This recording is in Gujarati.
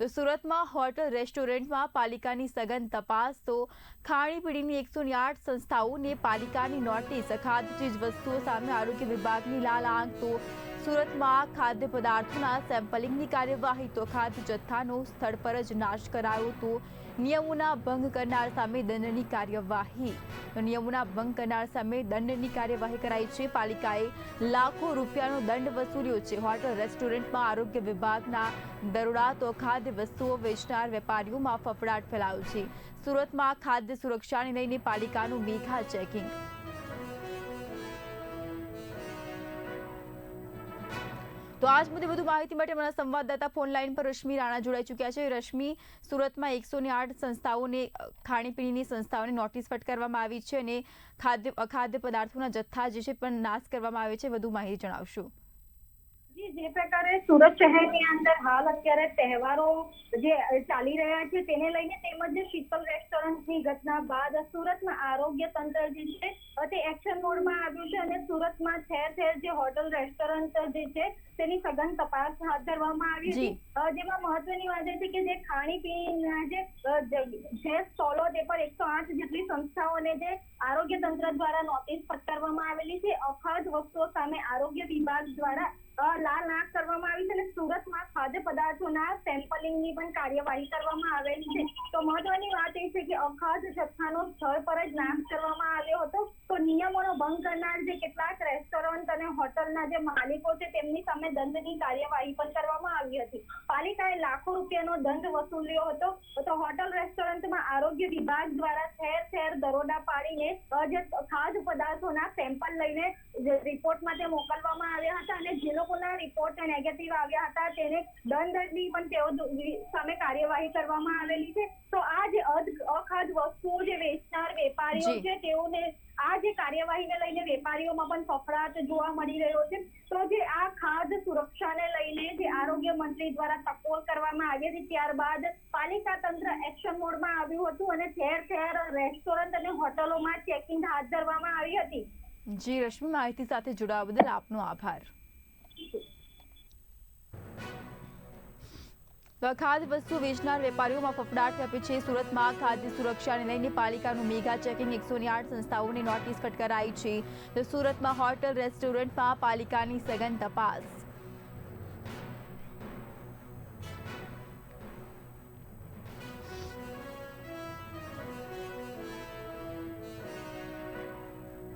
તો સુરતમાં હોટલ રેસ્ટોરન્ટમાં પાલિકાની સઘન તપાસ તો ખાણીપીણીની 108 સંસ્થાઓને પાલિકાની નોટિસ ખાદ્ય ચીજ વસ્તુઓ સામે આરોગ્ય વિભાગની લાલ આંખ તો સુરતમાં ખાદ્ય પદાર્થોના સેમ્પલિંગની કાર્યવાહી તો ખાદ્ય જથ્થાનો સ્થળ પર જ નાશ કરાયો તો નિયમોના ભંગ કરનાર સામે દંડની કાર્યવાહી તો નિયમોના ભંગ કરનાર સામે દંડની કાર્યવાહી કરાઈ છે। પાલિકાએ લાખો રૂપિયાનો દંડ વસૂલ્યો છે। હોટલ રેસ્ટોરન્ટમાં આરોગ્ય વિભાગના દરોડા તો ખાદ્ય વસ્તુઓ વેચનાર વેપારીઓમાં ફફડાટ ફેલાયો છે। સુરતમાં ખાદ્ય સુરક્ષાને લઈને પાલિકાનું મેગા ચેકિંગ। તો આજ મુદ્દે વધુ માહિતી માટે અમારા સંવાદદાતા ફોન લાઈન પર રશ્મિ રાણા જોડાઈ ચૂક્યા છે। રશ્મિ, સુરતમાં 108 સંસ્થાઓને ખાણીપીણીની સંસ્થાઓને નોટિસ ફટકારવામાં આવી છે અને ખાદ્ય પદાર્થોના જથ્થા જે છે પણ નાશ કરવામાં આવે છે। વધુ માહિતી જણાવશો। જે પ્રકારે સુરત શહેરની અંદર હાલ અત્યારે તહેવારો જે ચાલી રહ્યા છે તેને લઈને તેમજ શીતલ રેસ્ટોરન્ટની ઘટના બાદ સુરતમાં આરોગ્ય તંત્ર જે છે તે એક્શન મોડમાં આવ્યું છે અને સુરતમાં ઠેર ઠેર જે હોટલ રેસ્ટોરન્ટ જે છે તેની સઘન તપાસ હાથ ધરવામાં આવી હતી। જેમાં મહત્વની વાત એ છે કે જે ખાણીપીણીના જે સ્ટોલો તે પર 108 જેટલી સંસ્થાઓને જે આરોગ્ય તંત્ર દ્વારા નોટિસ ફટકારવામાં આવેલી છે। અખાદ્ય વસ્તુઓ સામે આરોગ્ય વિભાગ દ્વારા લાલ આંખ કરવામાં આવી છે અને સુરતમાં ખાદ્ય પદાર્થોના સેમ્પલિંગની પણ કાર્યવાહી કરવામાં આવેલી છે। તો મહત્વની વાત એ છે કે અખાદ્ય જથ્થાનો સ્થળ પર જ નાશ કરવામાં આવ્યો હતો। તો નિયમોનો ભંગ કરનાર જે કેટલાક રેસ્ટોરન્ટ અને હોટલના જે માલિકો છે તેમની સામે દંડની કાર્યવાહી પણ કરવામાં આવી હતી। પાલિકાએ લાખો રૂપિયાનો દંડ વસૂલ્યો હતો। તો હોટલ રેસ્ટોરન્ટમાં આરોગ્ય વિભાગ દ્વારા ઠેર ઠેર દરોડા પાડીને જે ખાદ્ય પદાર્થોના સેમ્પલ લઈને રિપોર્ટમાં તે મોકલવામાં આવ્યા હતા અને જે લોકોના રિપોર્ટ નેગેટિવ આવ્યા હતા તેને દંડની પણ તેઓ સામે કાર્યવાહી કરવામાં આવેલી છે। તો આ જે અખાદ્ય વસ્તુઓ જે વેચનાર વેપારીઓ છે તેઓને આ જે કાર્યવાહીને લઈને વેપારીઓમાં પણ ફફડાટ જોવા મળી રહ્યો છે। તો જે આ ખાદ્ય સુરક્ષાને લઈને જે આરોગ્ય મંત્રી દ્વારા ટકોર કરવામાં આવી હતી ત્યારબાદ પાલિકા તંત્ર એક્શન મોડમાં આવ્યું હતું અને ઠેર ઠેર રેસ્ટોરન્ટ અને હોટલોમાં ચેકિંગ હાથ ધરવામાં આવી હતી। જી રશ્મિ, માહિતી સાથે જોડાવા બદલ આપનો આભાર। ખાદ્ય વસ્તુ વેચનાર વેપારીઓમાં ફફડાટ વ્યાપી છે। સુરતમાં ખાદ્ય સુરક્ષાને લઈને પાલિકાનું મેગા ચેકિંગ 108 સંસ્થાઓને નોટિસ ફટકારાઈ છે। તો સુરતમાં હોટલ રેસ્ટોરન્ટમાં પાલિકાની સઘન તપાસ।